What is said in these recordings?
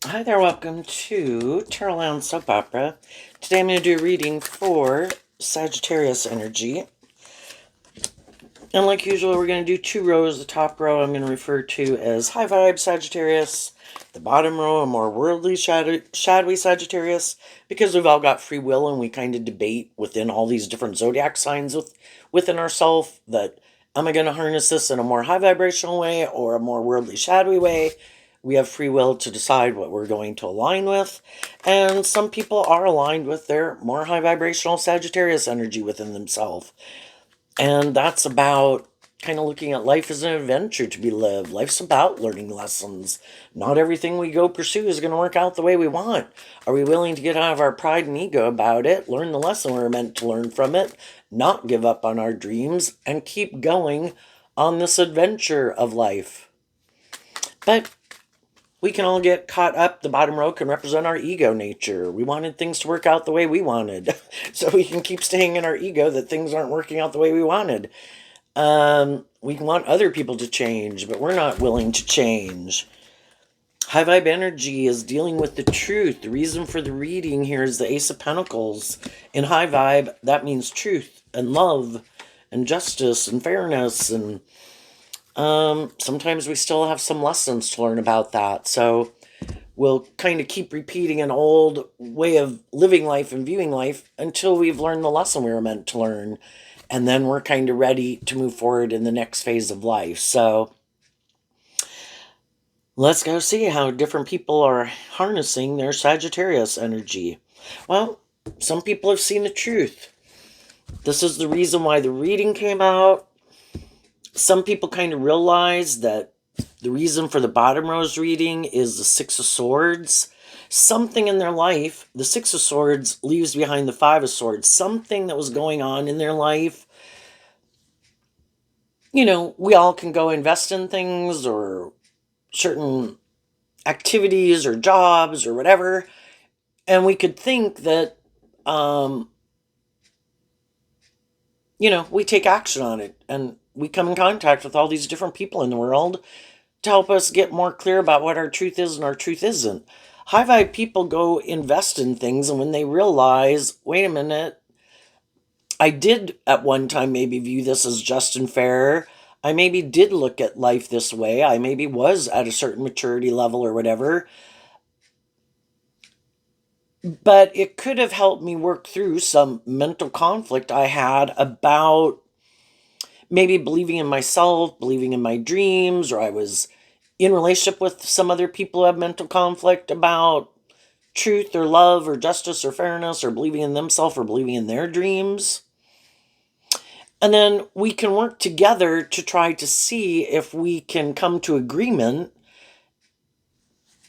Hi there, welcome to Tarot Soap Opera. Today I'm going to do a reading for Sagittarius energy. And like usual, we're going to do two rows. The top row I'm going to refer to as high vibe Sagittarius. The bottom row, a more worldly, shadowy Sagittarius. Because we've all got free will and we kind of debate within all these different zodiac signs within ourselves that am I going to harness this in a more high vibrational way or a more worldly, shadowy way? We have free will to decide what we're going to align with. And some people are aligned with their more high vibrational Sagittarius energy within themselves. And that's about kind of looking at life as an adventure to be lived. Life's about learning lessons. Not everything we go pursue is going to work out the way we want. Are we willing to get out of our pride and ego about it, learn the lesson we're meant to learn from it, not give up on our dreams, and keep going on this adventure of life? But we can all get caught up. The bottom row can represent our ego nature. We wanted things to work out the way we wanted. So we can keep staying in our ego that things aren't working out the way we wanted. We want other people to change, but we're not willing to change. High vibe energy is dealing with the truth. The reason for the reading here is the Ace of Pentacles. In high vibe, that means truth and love and justice and fairness, and sometimes we still have some lessons to learn about that. So we'll kind of keep repeating an old way of living life and viewing life until we've learned the lesson we were meant to learn. And then we're kind of ready to move forward in the next phase of life. So let's go see how different people are harnessing their Sagittarius energy. Well, some people have seen the truth. This is the reason why the reading came out. Some people kind of realize that the reason for the bottom row's reading is the Six of Swords. Something in their life, the Six of Swords leaves behind the Five of Swords. Something that was going on in their life. You know, we all can go invest in things or certain activities or jobs or whatever. And we could think that, we take action on it. And we come in contact with all these different people in the world to help us get more clear about what our truth is and our truth isn't. High vibe people go invest in things, and when they realize, wait a minute, I did at one time maybe view this as just and fair. I maybe did look at life this way. I maybe was at a certain maturity level or whatever. But it could have helped me work through some mental conflict I had about maybe believing in myself, believing in my dreams, or I was in relationship with some other people who have mental conflict about truth or love or justice or fairness or believing in themselves or believing in their dreams. And then we can work together to try to see if we can come to agreement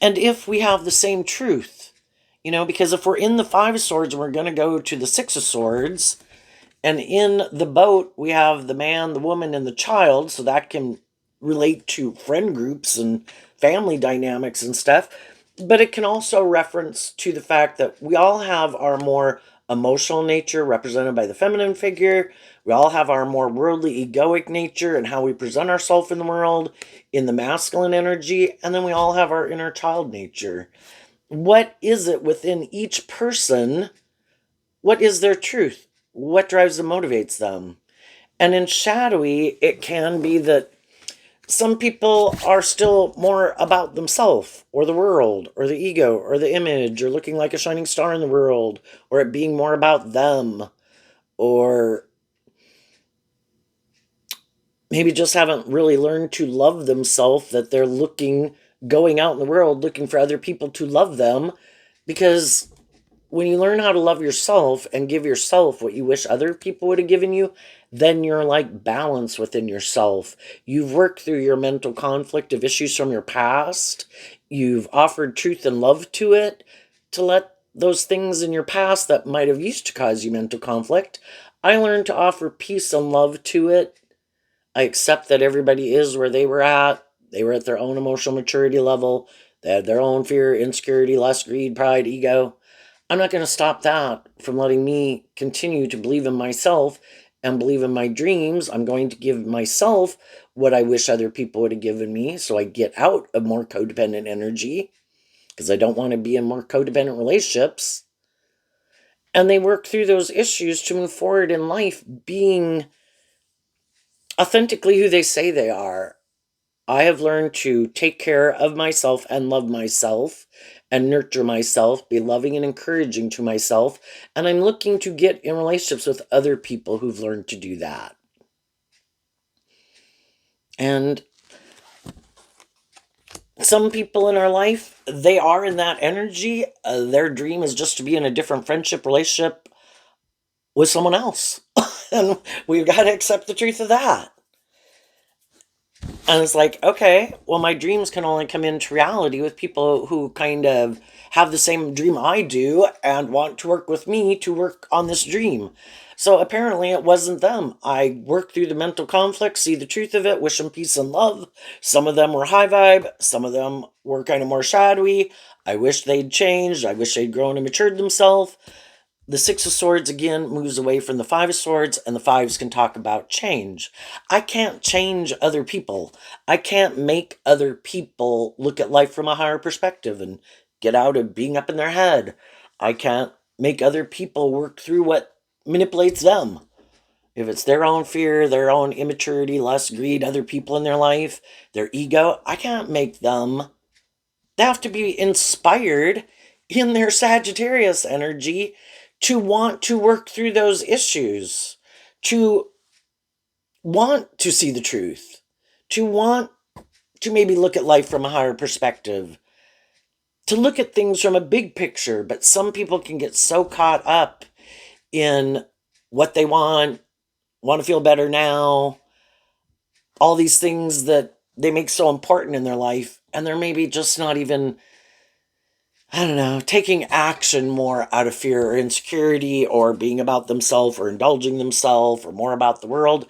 and if we have the same truth. Because if we're in the Five of Swords and we're going to go to the Six of Swords, and in the boat we have the man, the woman, and the child, so that can relate to friend groups and family dynamics and stuff. But it can also reference to the fact that we all have our more emotional nature represented by the feminine figure. We all have our more worldly egoic nature and how we present ourselves in the world in the masculine energy. And then we all have our inner child nature. What is it within each person? What is their truth? What drives them, motivates them? And in shadowy, it can be that some people are still more about themselves or the world or the ego or the image or looking like a shining star in the world or it being more about them, or maybe just haven't really learned to love themselves, that they're going out in the world looking for other people to love them. Because when you learn how to love yourself and give yourself what you wish other people would have given you, then you're like balance within yourself. You've worked through your mental conflict of issues from your past. You've offered truth and love to it to let those things in your past that might have used to cause you mental conflict. I learned to offer peace and love to it. I accept that everybody is where they were at. They were at their own emotional maturity level. They had their own fear, insecurity, lust, greed, pride, ego. I'm not going to stop that from letting me continue to believe in myself and believe in my dreams. I'm going to give myself what I wish other people would have given me so I get out of more codependent energy. because I don't want to be in more codependent relationships. And they work through those issues to move forward in life, being authentically who they say they are. I have learned to take care of myself and love myself and nurture myself, be loving and encouraging to myself. And I'm looking to get in relationships with other people who've learned to do that. And some people in our life, they are in that energy. Their dream is just to be in a different friendship relationship with someone else. And we've got to accept the truth of that. And it's like, okay, well, my dreams can only come into reality with people who kind of have the same dream I do and want to work with me to work on this dream. So apparently it wasn't them. I worked through the mental conflict, see the truth of it, wish them peace and love. Some of them were high vibe. Some of them were kind of more shadowy. I wish they'd changed. I wish they'd grown and matured themselves. The Six of Swords, again, moves away from the Five of Swords, and the Fives can talk about change. I can't change other people. I can't make other people look at life from a higher perspective and get out of being up in their head. I can't make other people work through what manipulates them. If it's their own fear, their own immaturity, lust, greed, other people in their life, their ego, I can't make them. They have to be inspired in their Sagittarius energy to want to work through those issues, to want to see the truth, to want to maybe look at life from a higher perspective, to look at things from a big picture. But some people can get so caught up in what they want to feel better now, all these things that they make so important in their life, and they're maybe just not even, I don't know, taking action more out of fear or insecurity or being about themselves or indulging themselves or more about the world.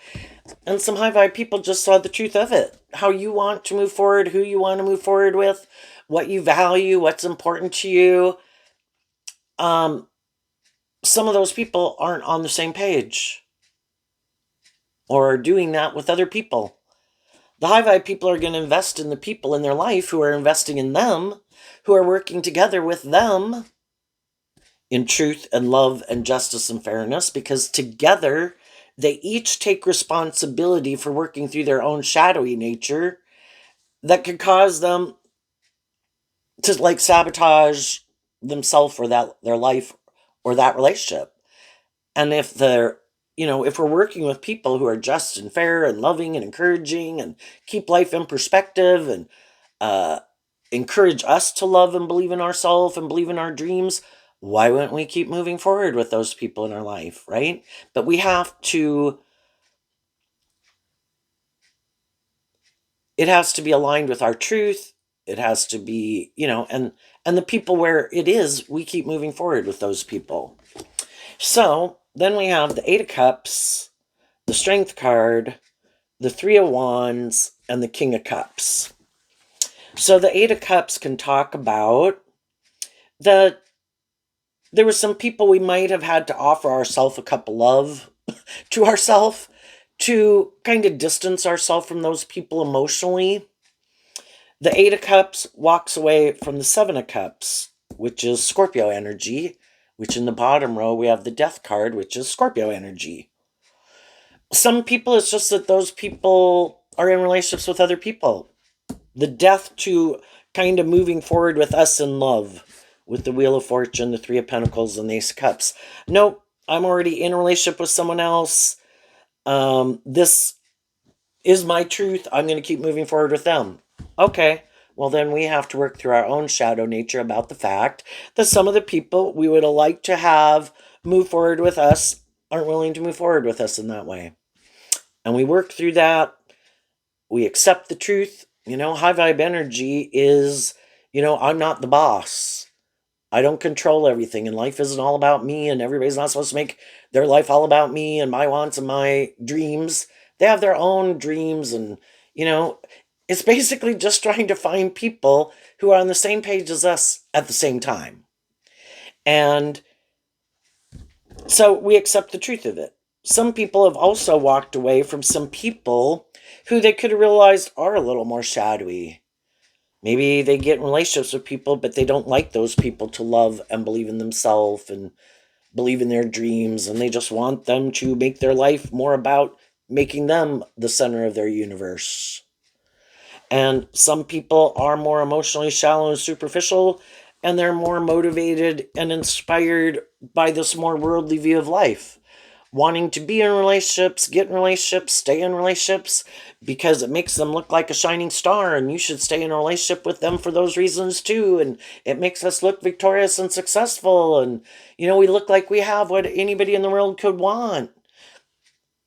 And some high vibe people just saw the truth of it. How you want to move forward, who you want to move forward with, what you value, what's important to you. Some of those people aren't on the same page or are doing that with other people. The high vibe people are going to invest in the people in their life who are investing in them, who are working together with them in truth and love and justice and fairness, because together they each take responsibility for working through their own shadowy nature that could cause them to like sabotage themselves or that their life or that relationship. And if if we're working with people who are just and fair and loving and encouraging and keep life in perspective and encourage us to love and believe in ourselves and believe in our dreams, why wouldn't we keep moving forward with those people in our life, right? But we have to, it has to be aligned with our truth. It has to be, and the people where it is, we keep moving forward with those people. So then we have the Eight of Cups, the Strength card, the Three of Wands, and the King of Cups. So the Eight of Cups can talk about there were some people we might have had to offer ourselves a cup of love to ourselves to kind of distance ourselves from those people emotionally. The Eight of Cups walks away from the Seven of Cups, which is Scorpio energy, which in the bottom row we have the Death card, which is Scorpio energy. Some people, it's just that those people are in relationships with other people. The Death to kind of moving forward with us in love, with the Wheel of Fortune, the Three of Pentacles, and the Ace of Cups. Nope, I'm already in a relationship with someone else. This is my truth. I'm going to keep moving forward with them. Okay, well then we have to work through our own shadow nature about the fact that some of the people we would have liked to have move forward with us aren't willing to move forward with us in that way. And we work through that. We accept the truth. High vibe energy is, I'm not the boss. I don't control everything, and life isn't all about me, and everybody's not supposed to make their life all about me and my wants and my dreams. They have their own dreams, and, it's basically just trying to find people who are on the same page as us at the same time. And so we accept the truth of it. Some people have also walked away from some people who they could have realized are a little more shadowy. Maybe they get in relationships with people, but they don't like those people to love and believe in themselves and believe in their dreams, and they just want them to make their life more about making them the center of their universe. And some people are more emotionally shallow and superficial, and they're more motivated and inspired by this more worldly view of life, wanting to be in relationships, get in relationships, stay in relationships because it makes them look like a shining star, and you should stay in a relationship with them for those reasons too. And it makes us look victorious and successful, and we look like we have what anybody in the world could want.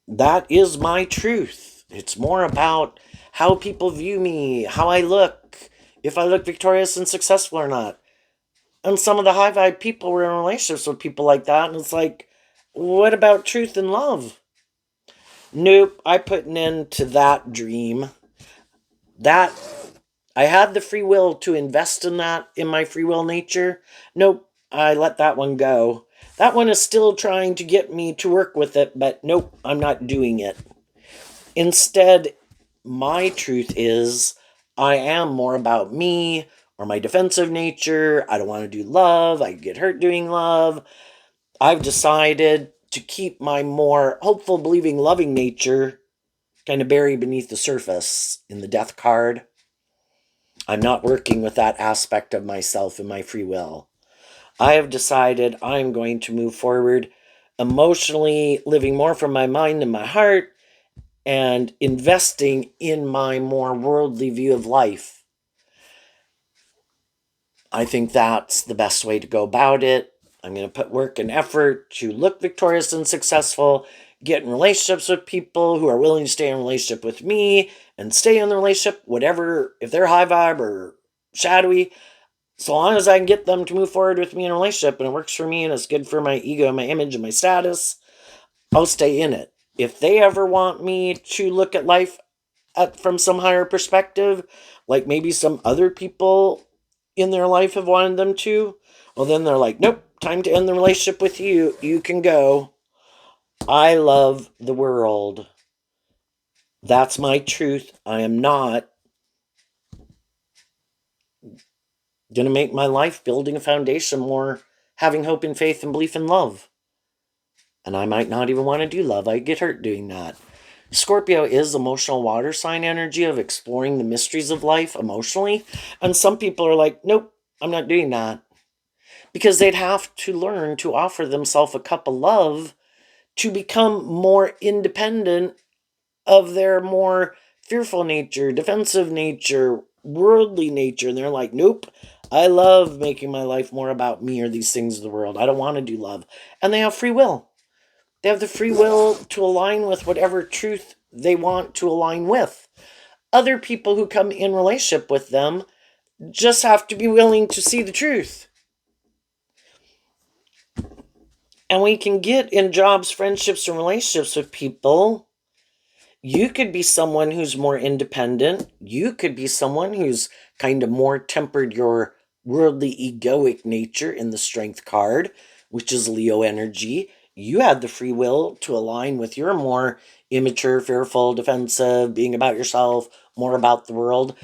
That is my truth. It's more about how people view me, how I look, if I look victorious and successful or not. And some of the high vibe people were in relationships with people like that, and it's like, what about truth and love? Nope, I put an end to that dream. That I had the free will to invest in that in my free will nature. Nope, I let that one go. That one is still trying to get me to work with it, but nope, I'm not doing it. Instead, my truth is I am more about me or my defensive nature. I don't want to do love. I get hurt doing love. I've decided to keep my more hopeful, believing, loving nature kind of buried beneath the surface in the death card. I'm not working with that aspect of myself and my free will. I have decided I'm going to move forward emotionally, living more from my mind and my heart, and investing in my more worldly view of life. I think that's the best way to go about it. I'm going to put work and effort to look victorious and successful, get in relationships with people who are willing to stay in a relationship with me and stay in the relationship, whatever, if they're high vibe or shadowy, so long as I can get them to move forward with me in a relationship and it works for me and it's good for my ego and my image and my status, I'll stay in it. If they ever want me to look at life from some higher perspective, like maybe some other people in their life have wanted them to, well, then they're like, nope, time to end the relationship with you. You can go. I love the world. That's my truth. I am not going to make my life building a foundation more having hope and faith and belief in love. And I might not even want to do love. I get hurt doing that. Scorpio is emotional water sign energy of exploring the mysteries of life emotionally. And some people are like, nope, I'm not doing that. Because they'd have to learn to offer themselves a cup of love to become more independent of their more fearful nature, defensive nature, worldly nature. And they're like, nope, I love making my life more about me or these things of the world. I don't want to do love. And they have free will. They have the free will to align with whatever truth they want to align with. Other people who come in relationship with them just have to be willing to see the truth. And we can get in jobs, friendships, and relationships with people. You could be someone who's more independent. You could be someone who's kind of more tempered your worldly egoic nature in the strength card, which is Leo energy. You had the free will to align with your more immature, fearful, defensive, being about yourself, more about the world.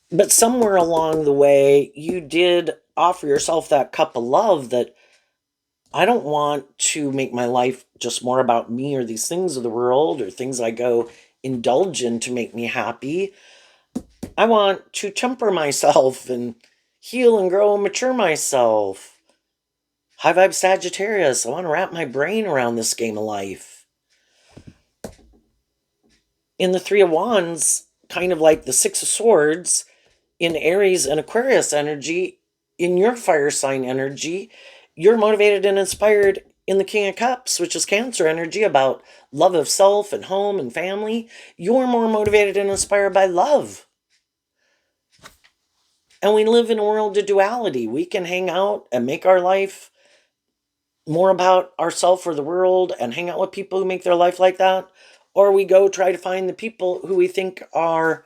But somewhere along the way, you did offer yourself that cup of love that I don't want to make my life just more about me or these things of the world or things I go indulge in to make me happy. I want to temper myself and heal and grow and mature myself. High vibe Sagittarius, I want to wrap my brain around this game of life. In the Three of Wands, kind of like the Six of Swords, in Aries and Aquarius energy, in your fire sign energy, you're motivated and inspired in the King of Cups, which is Cancer energy, about love of self and home and family. You're more motivated and inspired by love. And we live in a world of duality. We can hang out and make our life more about ourselves or the world and hang out with people who make their life like that. Or we go try to find the people who we think are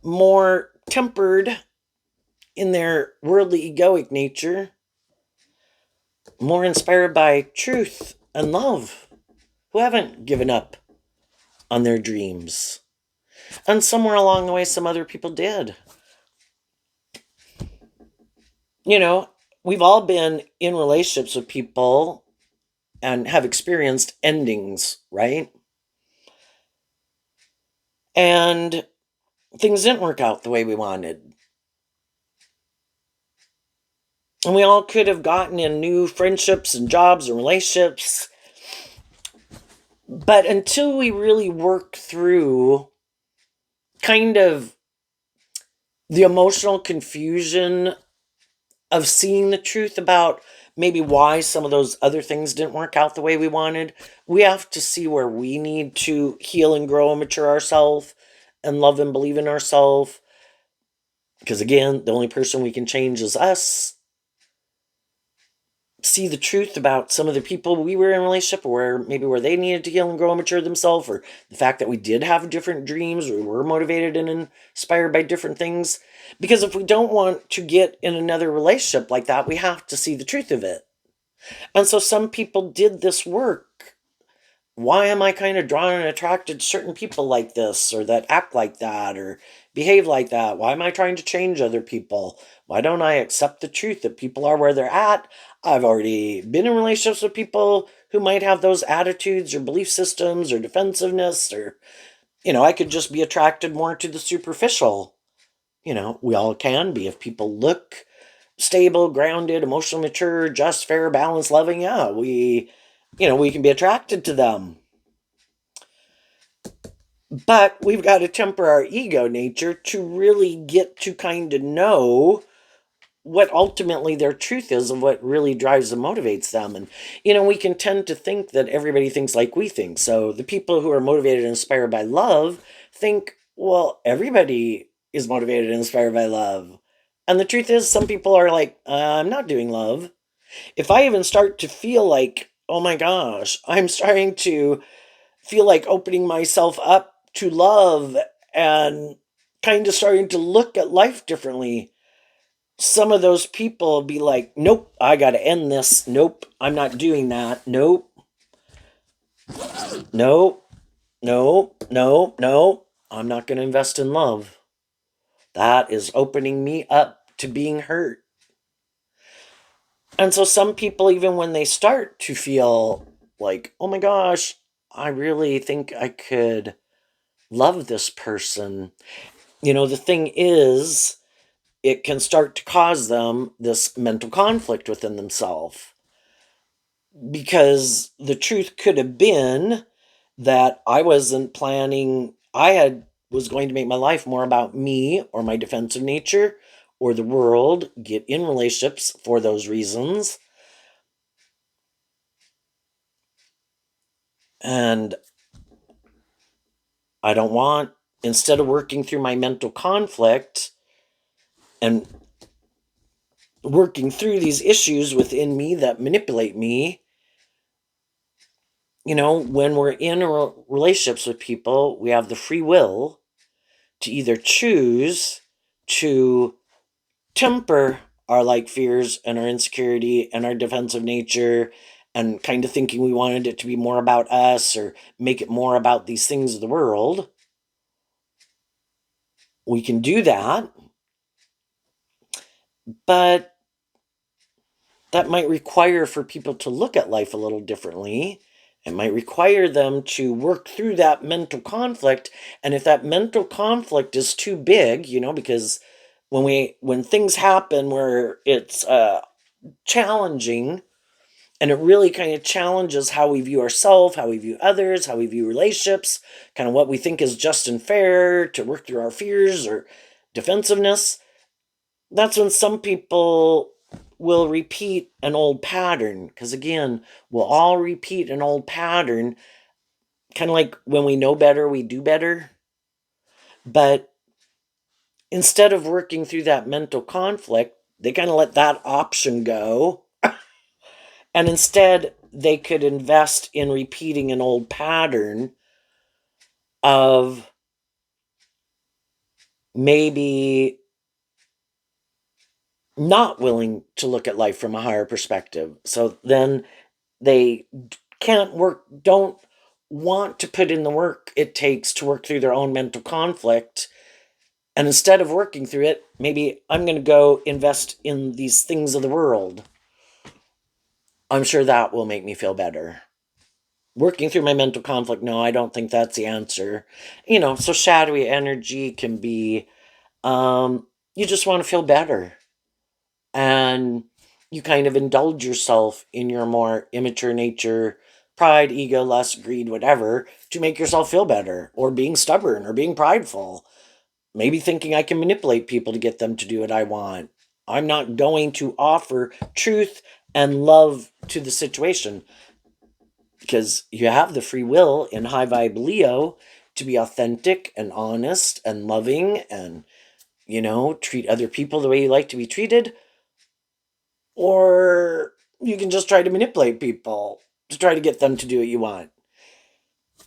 more tempered in their worldly egoic nature, more inspired by truth and love, who haven't given up on their dreams. And somewhere along the way, some other people did. You know, we've all been in relationships with people and have experienced endings, right? And things didn't work out the way we wanted. And we all could have gotten in new friendships and jobs and relationships. But until we really work through kind of the emotional confusion of seeing the truth about maybe why some of those other things didn't work out the way we wanted, we have to see where we need to heal and grow and mature ourselves and love and believe in ourselves. Because again, the only person we can change is us. See the truth about some of the people we were in a relationship where maybe where they needed to heal and grow and mature themselves, or the fact that we did have different dreams, or we were motivated and inspired by different things. Because if we don't want to get in another relationship like that, we have to see the truth of it. And so some people did this work. Why am I kind of drawn and attracted to certain people like this, or that act like that, or behave like that? Why am I trying to change other people? Why don't I accept the truth that people are where they're at? I've already been in relationships with people who might have those attitudes or belief systems or defensiveness, or, I could just be attracted more to the superficial. We all can be. If people look stable, grounded, emotionally mature, just, fair, balanced, loving, yeah, we can be attracted to them. But we've got to temper our ego nature to really get to kind of know what ultimately their truth is of what really drives and motivates them. And, we can tend to think that everybody thinks like we think. So the people who are motivated and inspired by love think, well, everybody is motivated and inspired by love. And the truth is, some people are like, I'm not doing love. If I even start to feel like, oh my gosh, I'm starting to feel like opening myself up to love and kind of starting to look at life differently, some of those people be like, nope, I got to end this. Nope, I'm not doing that. Nope, nope, nope, nope, nope. I'm not going to invest in love. That is opening me up to being hurt. And so some people, even when they start to feel like, oh my gosh, I really think I could love this person. The thing is, it can start to cause them this mental conflict within themselves, because the truth could have been that I wasn't planning, was going to make my life more about me or my defensive nature or the world, get in relationships for those reasons. And I don't want, instead of working through my mental conflict and working through these issues within me that manipulate me, when we're in relationships with people, we have the free will to either choose to temper our like fears and our insecurity and our defensive nature and kind of thinking we wanted it to be more about us or make it more about these things of the world. We can do that, but that might require for people to look at life a little differently. It might require them to work through that mental conflict. And if that mental conflict is too big, because when things happen where it's challenging, and it really kind of challenges how we view ourselves, how we view others, how we view relationships, kind of what we think is just and fair, to work through our fears or defensiveness, that's when some people will repeat an old pattern. Because again, we'll all repeat an old pattern, kind of like when we know better, we do better. But instead of working through that mental conflict, they kind of let that option go. And instead, they could invest in repeating an old pattern of maybe not willing to look at life from a higher perspective. So then they can't work, don't want to put in the work it takes to work through their own mental conflict. And instead of working through it, maybe I'm going to go invest in these things of the world. I'm sure that will make me feel better. Working through my mental conflict, no, I don't think that's the answer. So shadowy energy can be, you just want to feel better. And you kind of indulge yourself in your more immature nature, pride, ego, lust, greed, whatever, to make yourself feel better, or being stubborn, or being prideful. Maybe thinking I can manipulate people to get them to do what I want. I'm not going to offer truth and love to the situation, because you have the free will in high vibe Leo to be authentic and honest and loving and, treat other people the way you like to be treated. Or you can just try to manipulate people to try to get them to do what you want.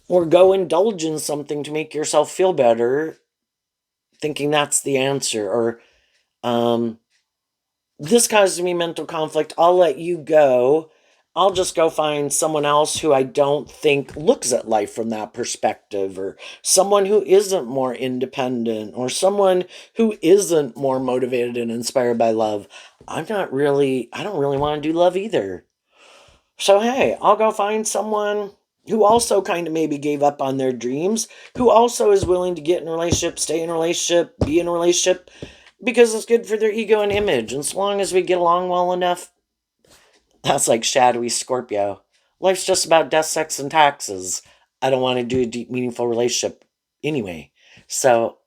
Or go indulge in something to make yourself feel better, thinking that's the answer. Or, this causes me mental conflict. I'll let you go. I'll just go find someone else who I don't think looks at life from that perspective, or someone who isn't more independent, or someone who isn't more motivated and inspired by love. I don't really want to do love either. So, hey, I'll go find someone who also kind of maybe gave up on their dreams, who also is willing to get in a relationship, stay in a relationship, be in a relationship, because it's good for their ego and image. And so long as we get along well enough, that's like shadowy Scorpio. Life's just about death, sex, and taxes. I don't want to do a deep, meaningful relationship anyway. So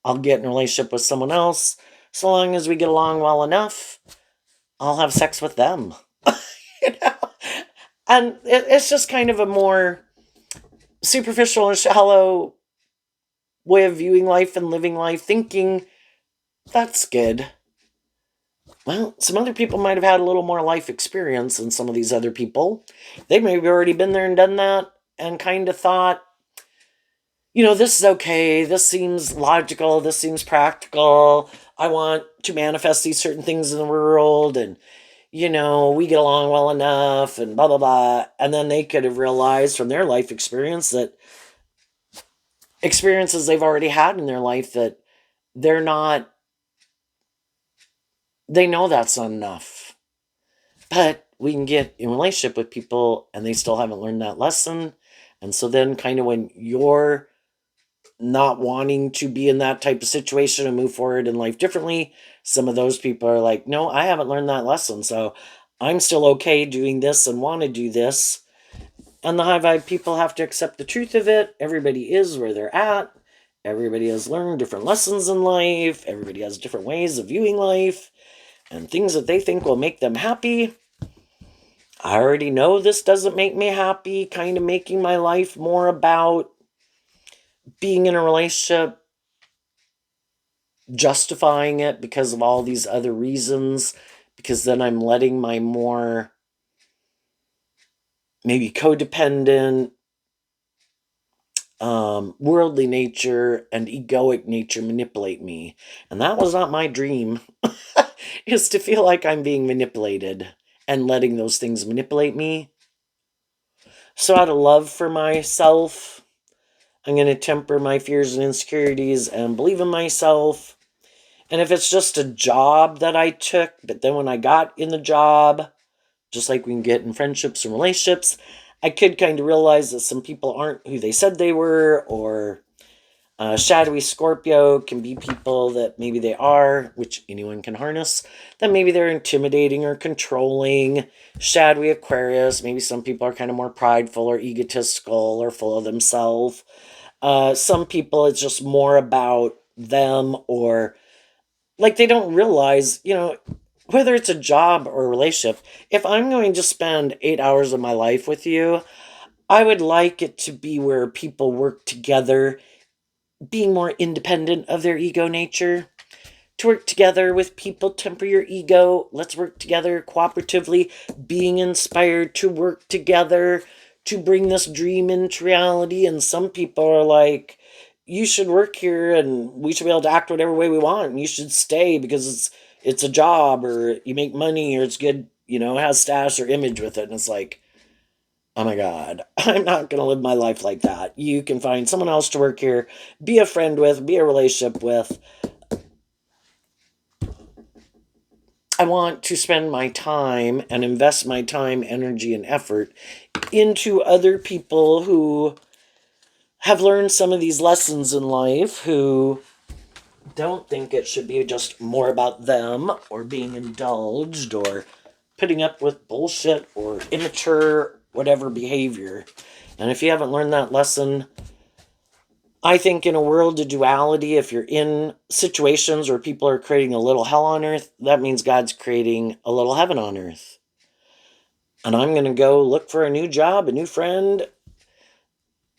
I'll get in a relationship with someone else. So long as we get along well enough, I'll have sex with them. you know? And it's just kind of a more superficial and shallow way of viewing life and living life, thinking that's good. Well, some other people might have had a little more life experience than some of these other people. They maybe already been there and done that and kind of thought, this is okay. This seems logical. This seems practical. I want to manifest these certain things in the world, and, we get along well enough, and blah, blah, blah. And then they could have realized from their life experience that experiences they've already had in their life that they know that's not enough. But we can get in relationship with people and they still haven't learned that lesson. And so then kind of when you're not wanting to be in that type of situation and move forward in life differently, some of those people are like, no, I haven't learned that lesson. So I'm still okay doing this and want to do this. And the high vibe people have to accept the truth of it. Everybody is where they're at. Everybody has learned different lessons in life. Everybody has different ways of viewing life and things that they think will make them happy. I already know this doesn't make me happy, kind of making my life more about being in a relationship, justifying it because of all these other reasons, because then I'm letting my more maybe codependent, worldly nature and egoic nature manipulate me. And that was not my dream, is to feel like I'm being manipulated and letting those things manipulate me. So out of love for myself, I'm going to temper my fears and insecurities and believe in myself. And if it's just a job that I took, but then when I got in the job, just like we can get in friendships and relationships, I could kind of realize that some people aren't who they said they were, or shadowy Scorpio can be people that maybe they are, which anyone can harness, that maybe they're intimidating or controlling. Shadowy Aquarius, maybe some people are kind of more prideful or egotistical or full of themselves. Some people, it's just more about them, or like they don't realize, whether it's a job or a relationship, if I'm going to spend 8 hours of my life with you, I would like it to be where people work together, being more independent of their ego nature, to work together with people, temper your ego. Let's work together cooperatively, being inspired to work together to bring this dream into reality. And some people are like, you should work here and we should be able to act whatever way we want. And you should stay because it's a job, or you make money, or it's good, has status or image with it. And it's like, oh my God, I'm not going to live my life like that. You can find someone else to work here, be a friend with, be a relationship with. I want to spend my time and invest my time, energy, and effort into other people who have learned some of these lessons in life, who don't think it should be just more about them or being indulged or putting up with bullshit or immature whatever behavior. And if you haven't learned that lesson, I think in a world of duality, if you're in situations where people are creating a little hell on earth, that means God's creating a little heaven on earth. And I'm going to go look for a new job, a new friend.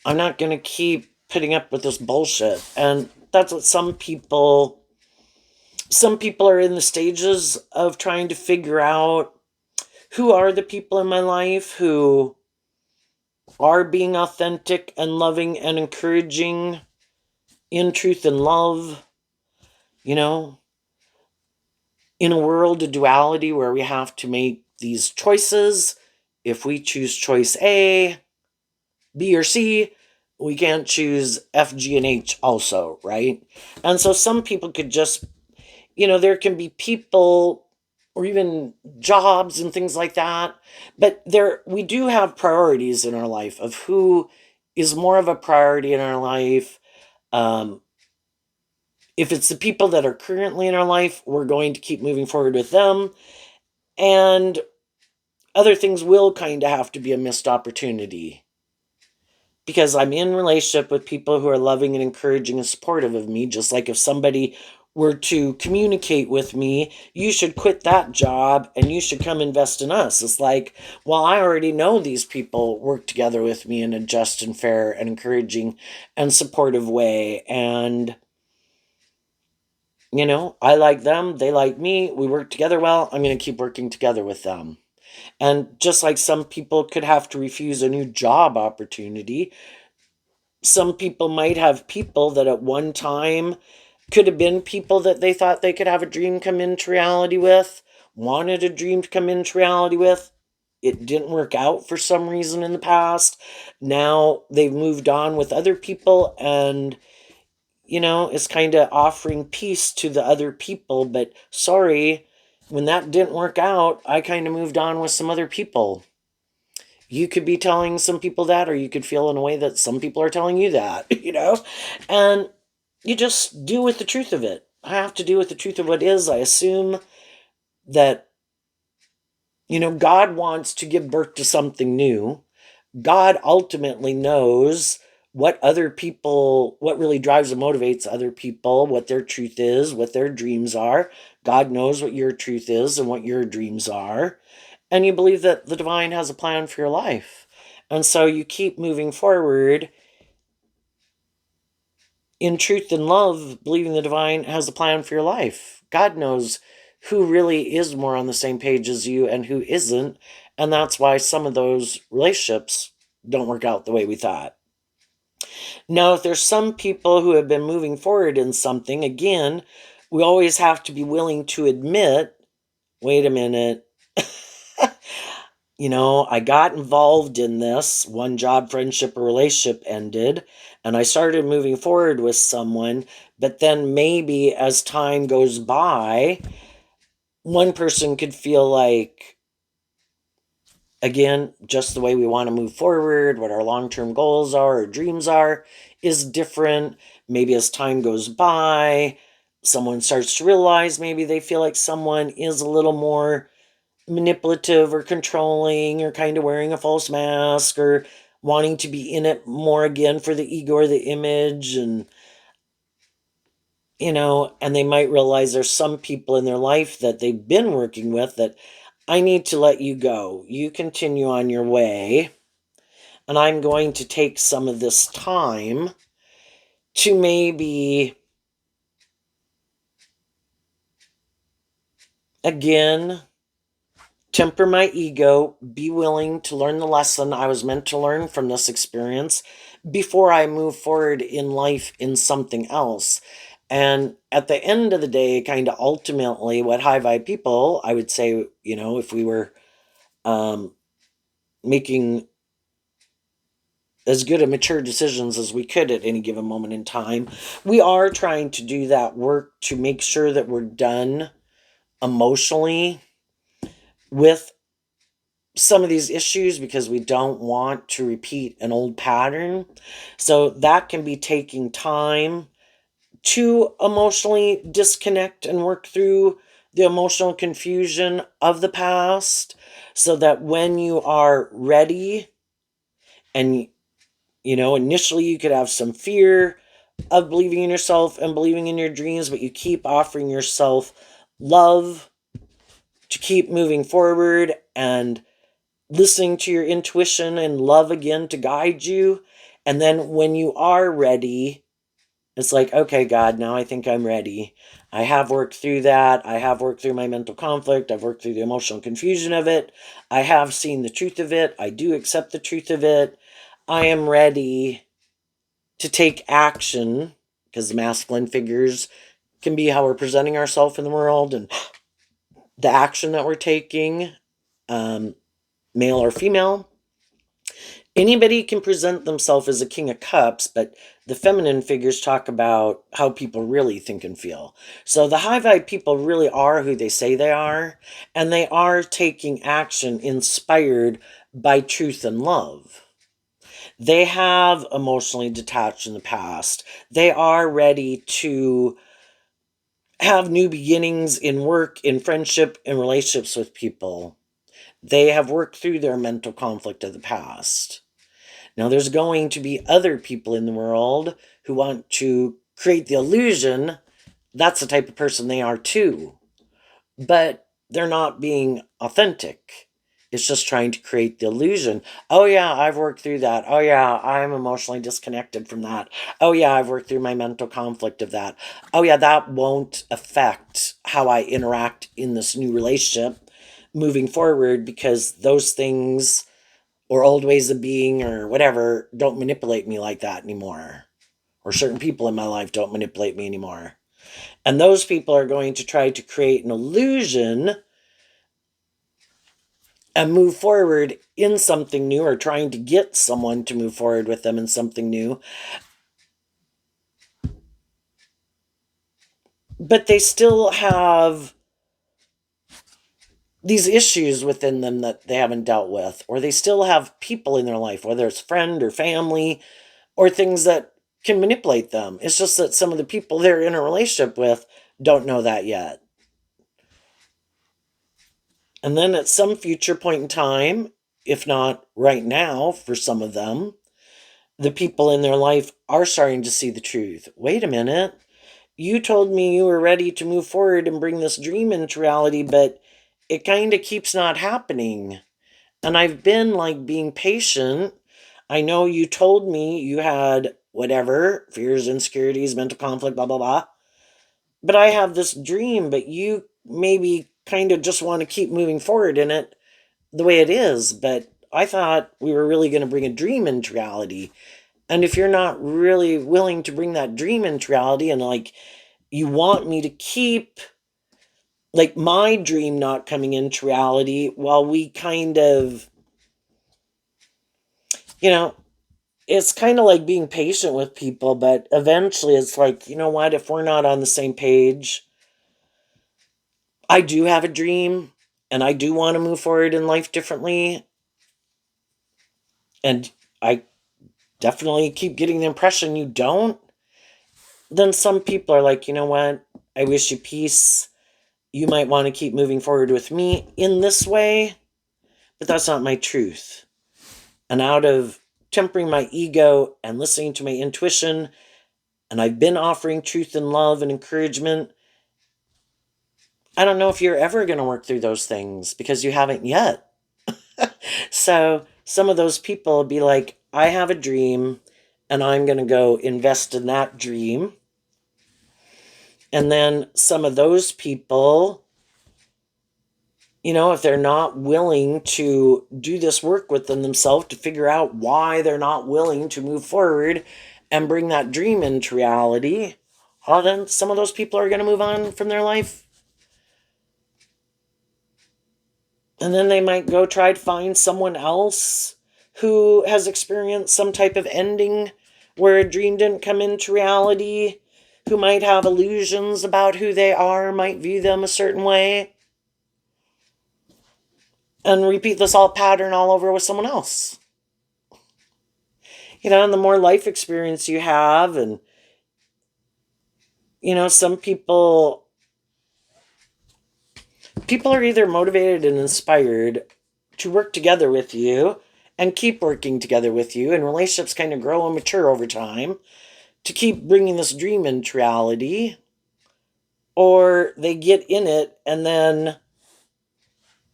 I'm not going to keep putting up with this bullshit. And that's what some people are in the stages of trying to figure out who are the people in my life who are being authentic and loving and encouraging in truth and love. You know, in a world of duality where we have to make these choices, if we choose choice A, B, or C, we can't choose F, G, and H also, right? And so some people could just, there can be people or even jobs and things like that, but we do have priorities in our life of who is more of a priority in our life. Um, if it's the people that are currently in our life, we're going to keep moving forward with them. And other things will kind of have to be a missed opportunity because I'm in relationship with people who are loving and encouraging and supportive of me. Just like if somebody were to communicate with me, you should quit that job and you should come invest in us. It's like, well, I already know these people work together with me in a just and fair and encouraging and supportive way. And, I like them. They like me. We work together well. I'm going to keep working together with them. And just like some people could have to refuse a new job opportunity, some people might have people that at one time could have been people that they thought they could have a dream come into reality with, wanted a dream to come into reality with. It didn't work out for some reason in the past. Now they've moved on with other people and, it's kind of offering peace to the other people. But sorry, when that didn't work out, I kind of moved on with some other people. You could be telling some people that, or you could feel in a way that some people are telling you that, and you just deal with the truth of it. I have to deal with the truth of what is. I assume that, God wants to give birth to something new. God ultimately knows what really drives and motivates other people, what their truth is, what their dreams are. God knows what your truth is and what your dreams are. And you believe that the divine has a plan for your life. And so you keep moving forward in truth and love, believing the divine has a plan for your life. God knows who really is more on the same page as you and who isn't. And that's why some of those relationships don't work out the way we thought. Now, if there's some people who have been moving forward in something, again, we always have to be willing to admit, wait a minute, I got involved in this. One job, friendship, or relationship ended, and I started moving forward with someone. But then maybe as time goes by, one person could feel like, again, just the way we want to move forward, what our long-term goals are or dreams are, is different. Maybe as time goes by, someone starts to realize maybe they feel like someone is a little more manipulative or controlling or kind of wearing a false mask or wanting to be in it more again for the ego or the image. And and they might realize there's some people in their life that they've been working with that I need to let you go. You continue on your way, and I'm going to take some of this time to maybe, again, temper my ego, be willing to learn the lesson I was meant to learn from this experience before I move forward in life in something else. And at the end of the day, kind of ultimately, what high vibe people, I would say, if we were making as good of mature decisions as we could at any given moment in time. We are trying to do that work to make sure that we're done emotionally with some of these issues because we don't want to repeat an old pattern. So that can be taking time to emotionally disconnect and work through the emotional confusion of the past so that when you are ready, and initially you could have some fear of believing in yourself and believing in your dreams, but you keep offering yourself love to keep moving forward and listening to your intuition and love again to guide you. And then when you are ready, it's like, okay, God, now I think I'm ready. I have worked through that. I have worked through my mental conflict. I've worked through the emotional confusion of it. I have seen the truth of it. I do accept the truth of it. I am ready to take action, because the masculine figures can be how we're presenting ourselves in the world and the action that we're taking, male or female. Anybody can present themselves as a king of cups, but the feminine figures talk about how people really think and feel. So the high vibe people really are who they say they are, and they are taking action inspired by truth and love. They have emotionally detached in the past. They are ready to have new beginnings in work, in friendship, in relationships with people. They have worked through their mental conflict of the past. Now, there's going to be other people in the world who want to create the illusion that's the type of person they are too. But they're not being authentic. It's just trying to create the illusion. Oh, yeah, I've worked through that. Oh, yeah, I'm emotionally disconnected from that. Oh, yeah, I've worked through my mental conflict of that. Oh, yeah, that won't affect how I interact in this new relationship moving forward because those things or old ways of being or whatever don't manipulate me like that anymore. Or certain people in my life don't manipulate me anymore. And those people are going to try to create an illusion and move forward in something new, or trying to get someone to move forward with them in something new. But they still have these issues within them that they haven't dealt with, or they still have people in their life, whether it's friend or family, or things that can manipulate them. It's just that some of the people they're in a relationship with don't know that yet. And then at some future point in time, if not right now for some of them, the people in their life are starting to see the truth. Wait a minute. You told me you were ready to move forward and bring this dream into reality, but it kind of keeps not happening. And I've been like being patient. I know you told me you had whatever, fears, insecurities, mental conflict, blah, blah, blah. But I have this dream, but you maybe kind of just want to keep moving forward in it the way it is. But I thought we were really going to bring a dream into reality. And if you're not really willing to bring that dream into reality, and like you want me to keep like my dream not coming into reality while we kind of, you know, it's kind of like being patient with people, but eventually it's like, you know what, if we're not on the same page, I do have a dream and I do want to move forward in life differently. And I definitely keep getting the impression you don't. Then some people are like, you know what, I wish you peace. You might want to keep moving forward with me in this way, but that's not my truth. And out of tempering my ego and listening to my intuition, and I've been offering truth and love and encouragement, I don't know if you're ever going to work through those things because you haven't yet. So some of those people will be like, I have a dream and I'm going to go invest in that dream. And then some of those people, if they're not willing to do this work within themselves to figure out why they're not willing to move forward and bring that dream into reality, well, then some of those people are going to move on from their life. And then they might go try to find someone else who has experienced some type of ending where a dream didn't come into reality, who might have illusions about who they are, might view them a certain way, and repeat this all pattern all over with someone else. And the more life experience you have, and some people are either motivated and inspired to work together with you and keep working together with you, and relationships kind of grow and mature over time to keep bringing this dream into reality, or they get in it and then,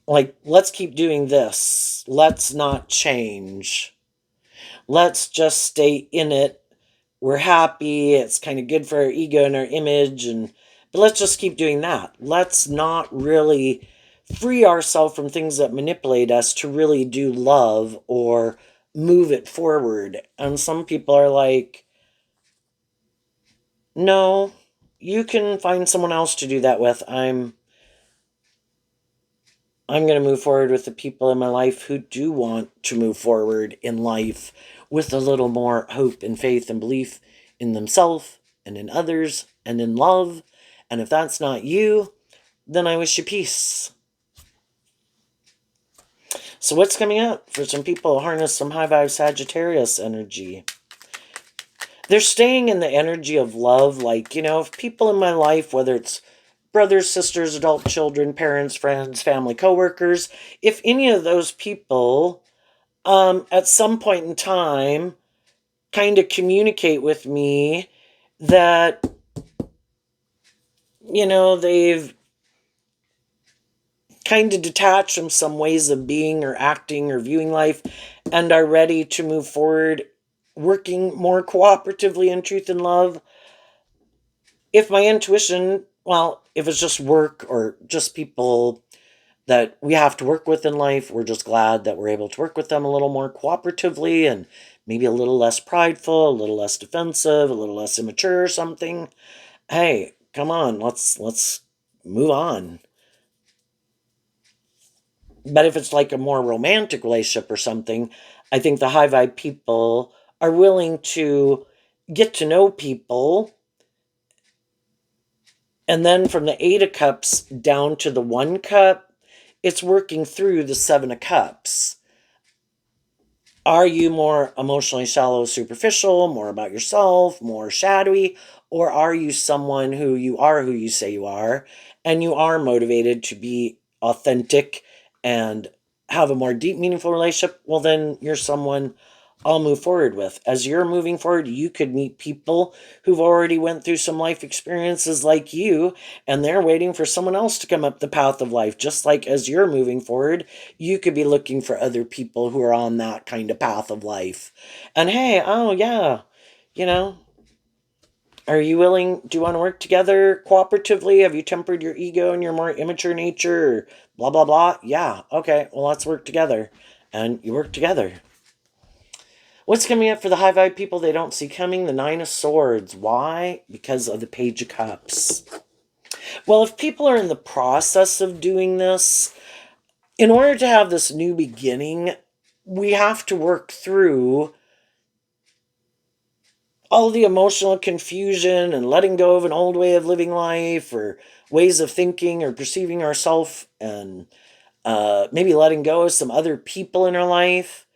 like, let's keep doing this, let's not change, let's just stay in it, we're happy, it's kind of good for our ego and our image, but let's just keep doing that. Let's not really free ourselves from things that manipulate us to really do love or move it forward. And some people are like, no, you can find someone else to do that with. I'm going to move forward with the people in my life who do want to move forward in life with a little more hope and faith and belief in themselves and in others and in love. And if that's not you, then I wish you peace. So what's coming up for some people? Harness some high vibe Sagittarius energy. They're staying in the energy of love. Like, if people in my life, whether it's brothers, sisters, adult children, parents, friends, family, coworkers, if any of those people at some point in time kind of communicate with me that, they've kind of detached from some ways of being or acting or viewing life and are ready to move forward, working more cooperatively in truth and love. If my intuition, well, if it's just work or just people that we have to work with in life, we're just glad that we're able to work with them a little more cooperatively and maybe a little less prideful, a little less defensive, a little less immature or something. Hey, come on, let's move on. But if it's like a more romantic relationship or something, I think the high vibe people are willing to get to know people. And then from the 8 of Cups down to the 1 Cup, it's working through the 7 of Cups. Are you more emotionally shallow, superficial, more about yourself, more shadowy? Or are you someone who you say you are, and you are motivated to be authentic and have a more deep, meaningful relationship? Well, then you're someone I'll move forward with. As you're moving forward, you could meet people who've already went through some life experiences like you, and they're waiting for someone else to come up the path of life. Just like as you're moving forward, you could be looking for other people who are on that kind of path of life. And hey, oh yeah, you know, are you willing? Do you want to work together cooperatively? Have you tempered your ego and your more immature nature? Or blah, blah, blah. Yeah. Okay. Well, let's work together. And you work together. What's coming up for the high vibe people they don't see coming? The 9 of Swords. Why? Because of the Page of Cups. Well, if people are in the process of doing this, in order to have this new beginning, we have to work through all the emotional confusion and letting go of an old way of living life or ways of thinking or perceiving ourselves, and maybe letting go of some other people in our life.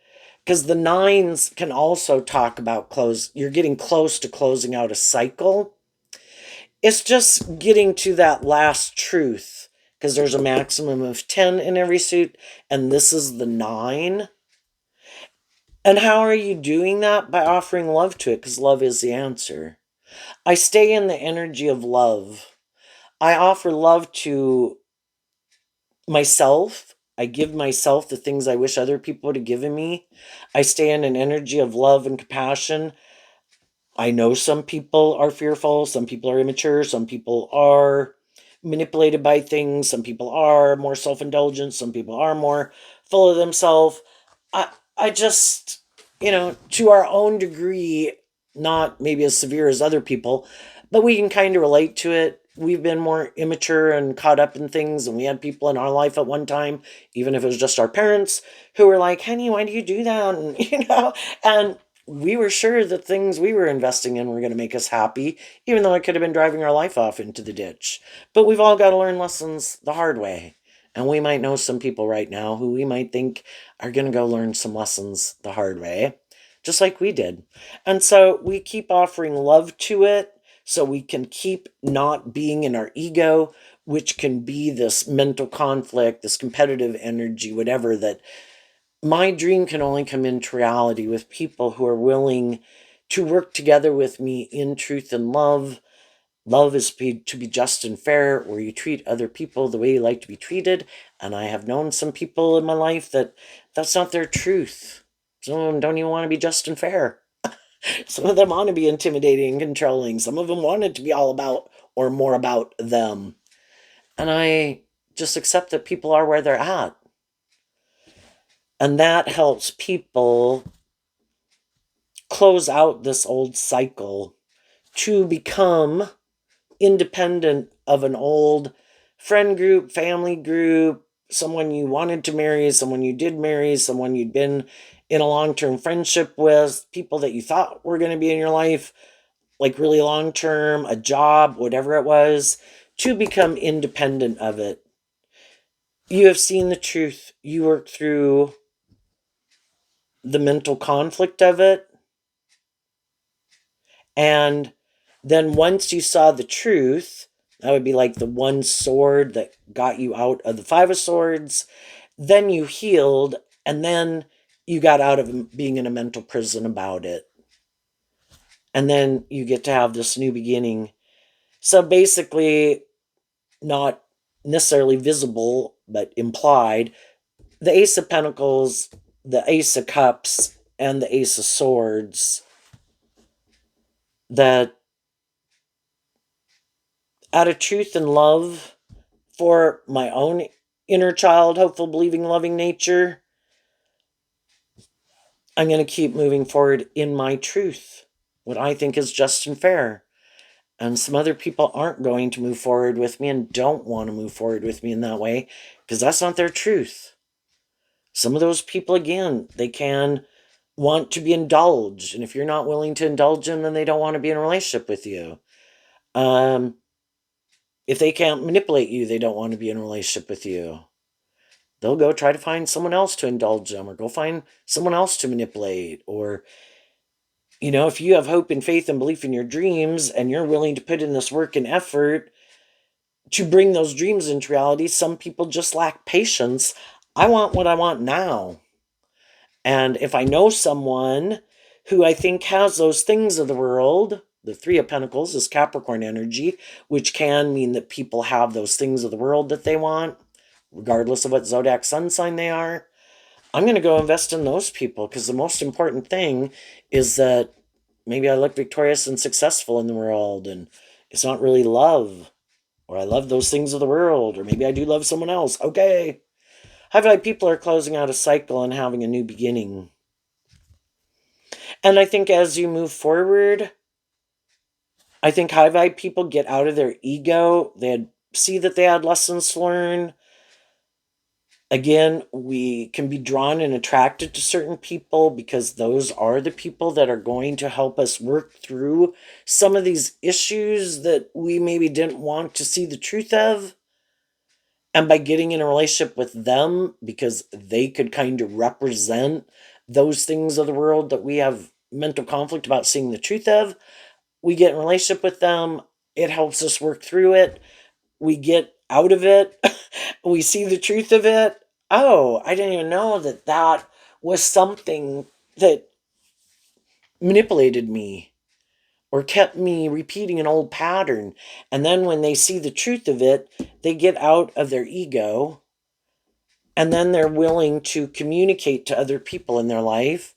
Because the 9s can also talk about you're getting close to closing out a cycle. It's just getting to that last truth, because there's a maximum of 10 in every suit, and this is the 9. And how are you doing that? By offering love to it, because love is the answer. I stay in the energy of love. I offer love to myself. I give myself the things I wish other people would have given me. I stay in an energy of love and compassion. I know some people are fearful, some people are immature, some people are manipulated by things, some people are more self-indulgent, some people are more full of themselves. I just, to our own degree, not maybe as severe as other people, but we can kind of relate to it. we've been more immature and caught up in things, and we had people in our life at one time, even if it was just our parents, who were like, honey, why do you do that? And, and we were sure that things we were investing in were going to make us happy, even though it could have been driving our life off into the ditch. But we've all got to learn lessons the hard way. And we might know some people right now who we might think are going to go learn some lessons the hard way, just like we did. And so we keep offering love to it so we can keep not being in our ego, which can be this mental conflict, this competitive energy, whatever, that my dream can only come into reality with people who are willing to work together with me in truth and love. Love is to be just and fair, where you treat other people the way you like to be treated. And I have known some people in my life that's not their truth. Some of them don't even want to be just and fair. Some of them want to be intimidating and controlling. Some of them want it to be all about or more about them. And I just accept that people are where they're at. And that helps people close out this old cycle to become independent of an old friend group, family group, someone you wanted to marry, someone you did marry, someone you'd been in a long-term friendship with, people that you thought were going to be in your life, like really long-term, a job, whatever it was, to become independent of it. You have seen the truth. You work through the mental conflict of it. And then once you saw the truth, that would be like the one sword that got you out of the Five of Swords. Then you healed, and then you got out of being in a mental prison about it. And then you get to have this new beginning. So basically, not necessarily visible, but implied, the Ace of Pentacles, the Ace of Cups, and the Ace of Swords, that out of truth and love for my own inner child, hopeful, believing, loving nature, I'm going to keep moving forward in my truth, what I think is just and fair. And some other people aren't going to move forward with me and don't want to move forward with me in that way because that's not their truth. Some of those people, again, they can want to be indulged. And if you're not willing to indulge them, then they don't want to be in a relationship with you. If they can't manipulate you, they don't want to be in a relationship with you. They'll go try to find someone else to indulge them, or go find someone else to manipulate. Or, if you have hope and faith and belief in your dreams and you're willing to put in this work and effort to bring those dreams into reality, some people just lack patience. I want what I want now. And if I know someone who I think has those things of the world, the Three of Pentacles is Capricorn energy, which can mean that people have those things of the world that they want, regardless of what zodiac sun sign they are. I'm going to go invest in those people, because the most important thing is that maybe I look victorious and successful in the world, and it's not really love, or I love those things of the world, or maybe I do love someone else. Okay. High vibe people are closing out a cycle and having a new beginning. And I think as you move forward, I think high vibe people get out of their ego. They see that they had lessons to learn. Again, we can be drawn and attracted to certain people because those are the people that are going to help us work through some of these issues that we maybe didn't want to see the truth of. And by getting in a relationship with them, because they could kind of represent those things of the world that we have mental conflict about seeing the truth of, we get in a relationship with them. It helps us work through it. We get out of it. We see the truth of it. Oh, I didn't even know that was something that manipulated me or kept me repeating an old pattern. And then when they see the truth of it, they get out of their ego, and then they're willing to communicate to other people in their life.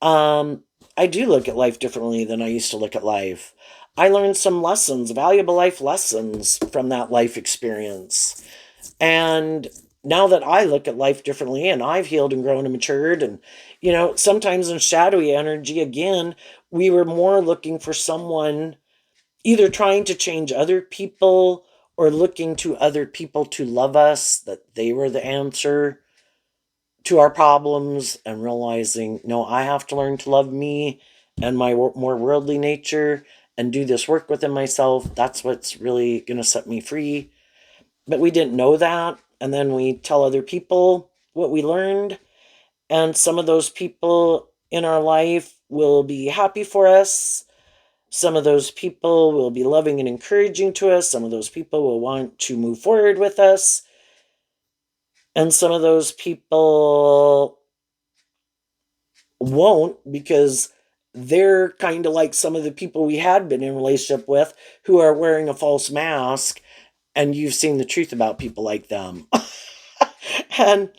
I do look at life differently than I used to look at life. I learned some lessons, valuable life lessons from that life experience. And now that I look at life differently, and I've healed and grown and matured, and, sometimes in shadowy energy, again, we were more looking for someone either trying to change other people or looking to other people to love us, that they were the answer to our problems, and realizing, no, I have to learn to love me and my more worldly nature and do this work within myself. That's what's really going to set me free. But we didn't know that. And then we tell other people what we learned. And some of those people in our life will be happy for us. Some of those people will be loving and encouraging to us. Some of those people will want to move forward with us. And some of those people won't, because they're kind of like some of the people we had been in relationship with who are wearing a false mask, and you've seen the truth about people like them. And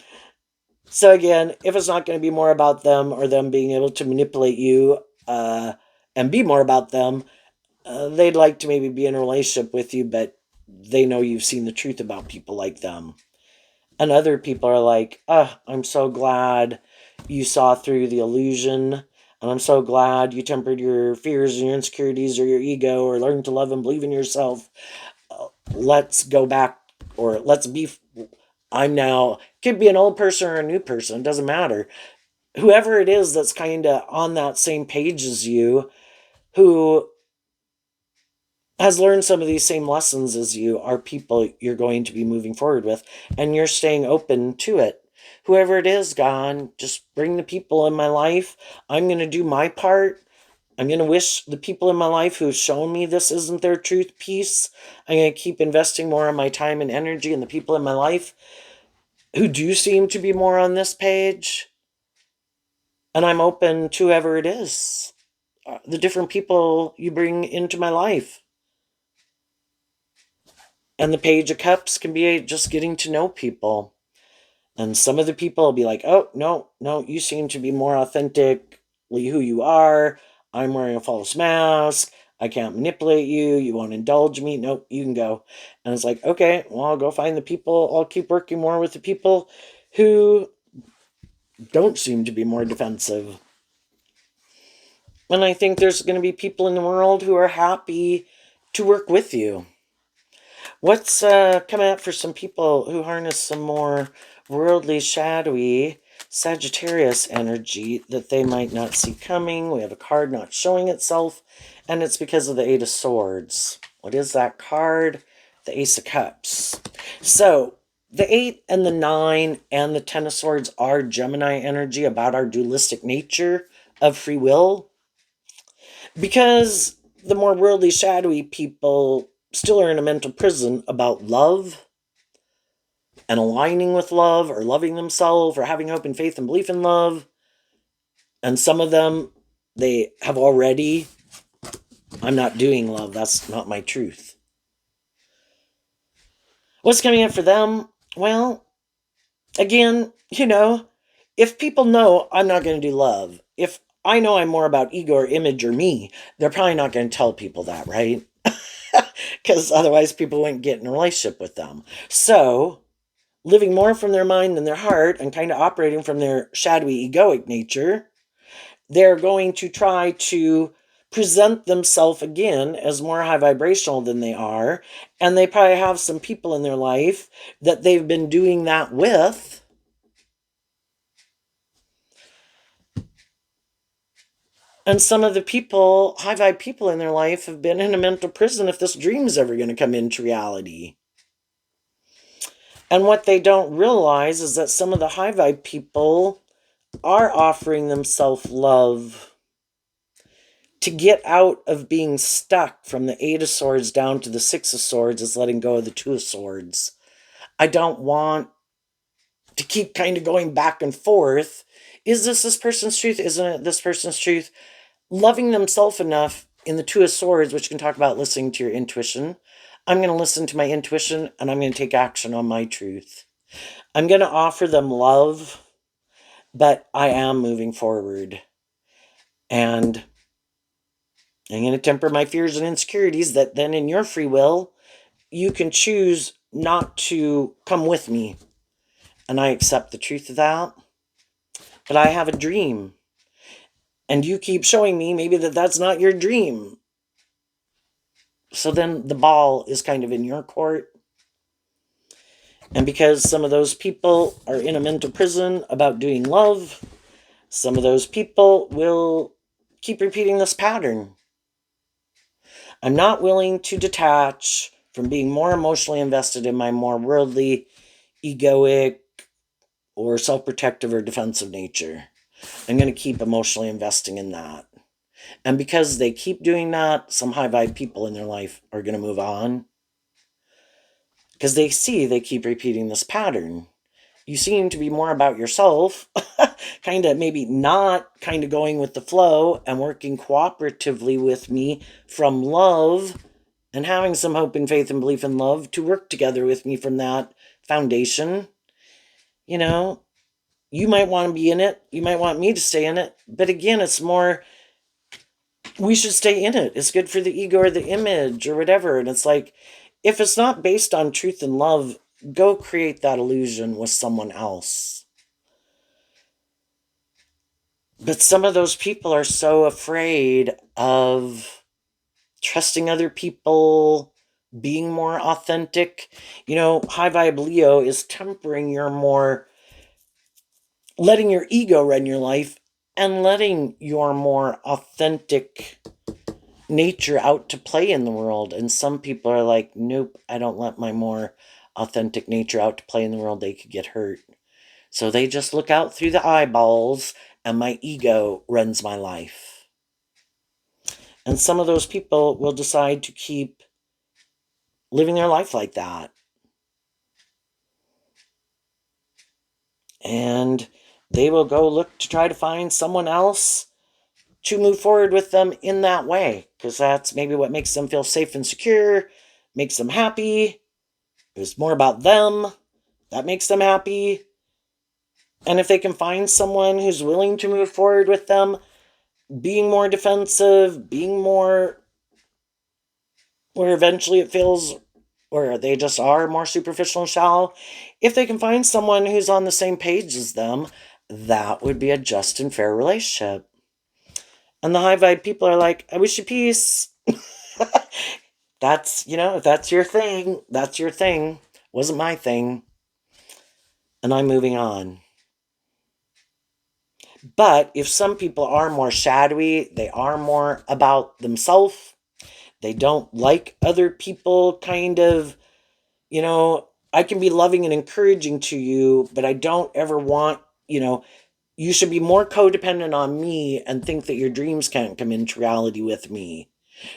so again, if it's not going to be more about them or them being able to manipulate you and be more about them, they'd like to maybe be in a relationship with you, but they know you've seen the truth about people like them. And other people are like, oh, I'm so glad you saw through the illusion. And I'm so glad you tempered your fears and your insecurities or your ego, or learned to love and believe in yourself. Let's go back, or let's be, I'm now, could be an old person or a new person, it doesn't matter. Whoever it is that's kind of on that same page as you, who has learned some of these same lessons as you, are people you're going to be moving forward with, and you're staying open to it. Whoever it is, God, just bring the people in my life. I'm going to do my part. I'm going to wish the people in my life who've shown me this isn't their truth peace. I'm going to keep investing more of my time and energy in the people in my life who do seem to be more on this page. And I'm open to whoever it is, the different people you bring into my life. And the Page of Cups can be just getting to know people. And some of the people will be like, oh, no, you seem to be more authentically who you are. I'm wearing a false mask. I can't manipulate you. You won't indulge me. Nope, you can go. And it's like, okay, well, I'll go find the people. I'll keep working more with the people who don't seem to be more defensive. And I think there's going to be people in the world who are happy to work with you. What's coming up for some people who harness some more worldly, shadowy Sagittarius energy that they might not see coming? We have a card not showing itself, and it's because of the Eight of Swords. What is that card? The Ace of Cups. So, the 8 and the 9 and the 10 of Swords are Gemini energy, about our dualistic nature of free will. Because the more worldly, shadowy people still are in a mental prison about love and aligning with love, or loving themselves, or having hope and faith and belief in love. And some of them, they have already, I'm not doing love, that's not my truth. What's coming up for them? Well, again, if people know I'm not going to do love, if I know I'm more about ego or image or me, they're probably not going to tell people that, right? Because otherwise people wouldn't get in a relationship with them. So, living more from their mind than their heart, and kind of operating from their shadowy egoic nature, they're going to try to present themselves again as more high vibrational than they are. And they probably have some people in their life that they've been doing that with. And some of the people, high vibe people in their life, have been in a mental prison if this dream is ever going to come into reality. And what they don't realize is that some of the high vibe people are offering themselves love to get out of being stuck from the 8 of Swords down to the 6 of Swords, is letting go of the 2 of Swords. I don't want to keep kind of going back and forth. Is this person's truth? Isn't it this person's truth? Loving themselves enough in the 2 of Swords, which can talk about listening to your intuition. I'm going to listen to my intuition, and I'm going to take action on my truth. I'm going to offer them love, but I am moving forward. And I'm going to temper my fears and insecurities, that then in your free will, you can choose not to come with me. And I accept the truth of that. But I have a dream. And you keep showing me maybe that's not your dream. So then the ball is kind of in your court. And because some of those people are in a mental prison about doing love, some of those people will keep repeating this pattern. I'm not willing to detach from being more emotionally invested in my more worldly, egoic, or self-protective or defensive nature. I'm going to keep emotionally investing in that. And because they keep doing that, some high vibe people in their life are going to move on. Because they see they keep repeating this pattern. You seem to be more about yourself, kind of maybe not kind of going with the flow and working cooperatively with me from love and having some hope and faith and belief in love to work together with me from that foundation. You know, you might want to be in it. You might want me to stay in it. But again, it's more, we should stay in it. It's good for the ego or the image or whatever. And it's like, if it's not based on truth and love, go create that illusion with someone else. But some of those people are so afraid of trusting other people, being more authentic. You know, high vibe Leo is tempering your more, letting your ego run your life and letting your more authentic nature out to play in the world. And some people are like, nope, I don't let my more authentic nature out to play in the world. They could get hurt. So they just look out through the eyeballs and my ego runs my life. And some of those people will decide to keep living their life like that. And they will go look to try to find someone else to move forward with them in that way. Because that's maybe what makes them feel safe and secure, makes them happy. It's more about them. That makes them happy. And if they can find someone who's willing to move forward with them, being more defensive, being more, where eventually it feels, or they just are more superficial and shallow, if they can find someone who's on the same page as them, that would be a just and fair relationship. And the high vibe people are like, I wish you peace. That's, you know, if that's your thing, that's your thing. Wasn't my thing. And I'm moving on. But if some people are more shadowy, they are more about themselves, they don't like other people kind of, you know, I can be loving and encouraging to you, but I don't ever want, you know, you should be more codependent on me and think that your dreams can't come into reality with me.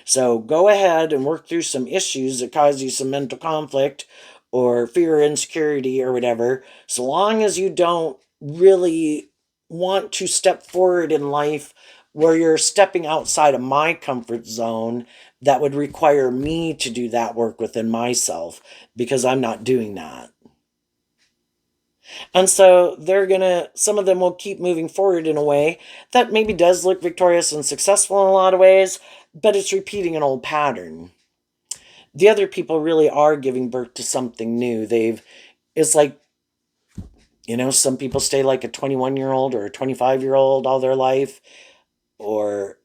So go ahead and work through some issues that cause you some mental conflict or fear or insecurity or whatever. So long as you don't really want to step forward in life where you're stepping outside of my comfort zone, that would require me to do that work within myself because I'm not doing that. And so some of them will keep moving forward in a way that maybe does look victorious and successful in a lot of ways, but it's repeating an old pattern. The other people really are giving birth to something new. It's like, you know, some people stay like a 21-year-old or a 25-year-old all their life, or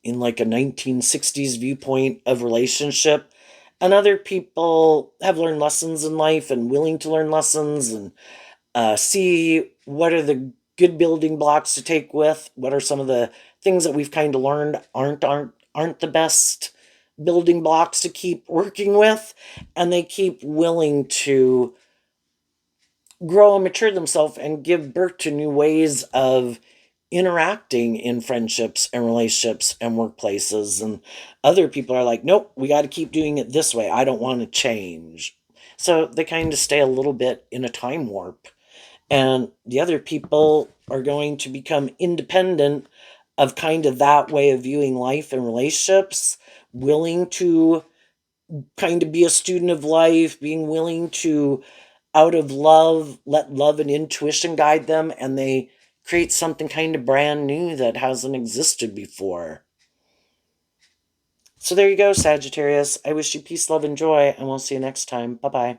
in like a 1960s viewpoint of relationship. And other people have learned lessons in life and willing to learn lessons and see what are the good building blocks to take with, what are some of the things that we've kind of learned aren't the best building blocks to keep working with, and they keep willing to grow and mature themselves and give birth to new ways of interacting in friendships and relationships and workplaces. And other people are like, nope, we got to keep doing it this way, I don't want to change. So they kind of stay a little bit in a time warp. And the other people are going to become independent of kind of that way of viewing life and relationships, willing to kind of be a student of life, being willing to, out of love, let love and intuition guide them, and they create something kind of brand new that hasn't existed before. So there you go, Sagittarius. I wish you peace, love, and joy, and we'll see you next time. Bye-bye.